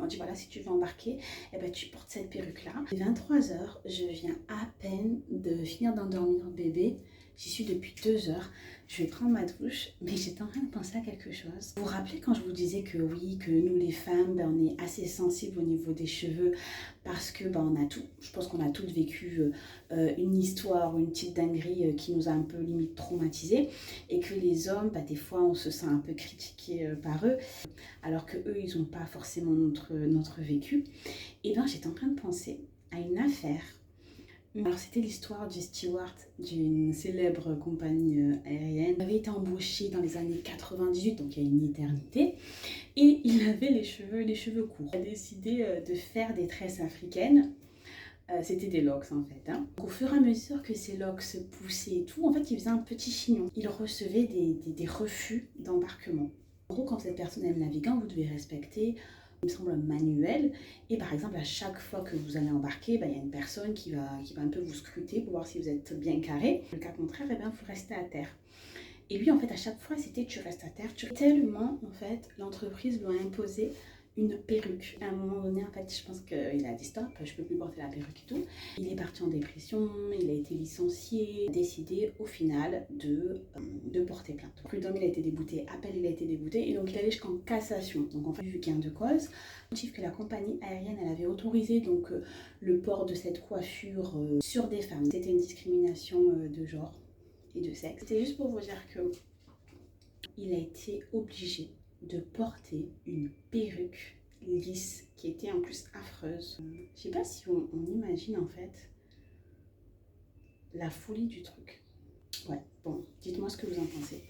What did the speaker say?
dit voilà, si tu veux embarquer, eh ben, tu portes cette perruque-là. 23h, je viens à peine de finir d'endormir bébé. J'y suis depuis 2 heures. Je vais prendre ma douche, mais j'étais en train de penser à quelque chose. Vous vous rappelez quand je vous disais que oui, que nous les femmes, ben, on est assez sensibles au niveau des cheveux parce que ben, on a tout. Je pense qu'on a toutes vécu une histoire ou une petite dinguerie qui nous a un peu limite traumatisés et que les hommes, ben, des fois, on se sent un peu critiqué par eux alors que eux, ils n'ont pas forcément notre vécu. Et bien, j'étais en train de penser à une affaire. Alors c'était l'histoire du steward d'une célèbre compagnie aérienne. Il avait été embauché dans les années 98, donc il y a une éternité, et il avait les cheveux courts. Il a décidé de faire des tresses africaines. C'était des locks en fait. Hein. Au fur et à mesure que ces locks se poussaient et tout, en fait il faisait un petit chignon. Il recevait des refus d'embarquement. En gros, quand cette personne est navigant, vous devez respecter, il me semble, un manuel. Et par exemple, à chaque fois que vous allez embarquer, il y a une personne qui va un peu vous scruter pour voir si vous êtes bien carré. Le cas contraire, vous restez à terre. Et lui, en fait, à chaque fois, c'était tu restes à terre. Tellement, en fait, l'entreprise lui a imposé une perruque. À un moment donné, en fait, je pense qu'il a dit stop, je peux plus porter la perruque et tout. Il est parti en dépression, il a été licencié, il a décidé au final de porter plainte. Prud'homme, il a été débouté, appel, il a été débouté, et donc il est allé jusqu'en cassation. Donc en fait, vu gain de cause, le motif que la compagnie aérienne, elle avait autorisé donc le port de cette coiffure sur des femmes. C'était une discrimination de genre et de sexe. C'était juste pour vous dire que il a été obligé de porter une perruque lisse qui était en plus affreuse. Je sais pas si on imagine en fait la folie du truc. Ouais, bon, dites-moi ce que vous en pensez.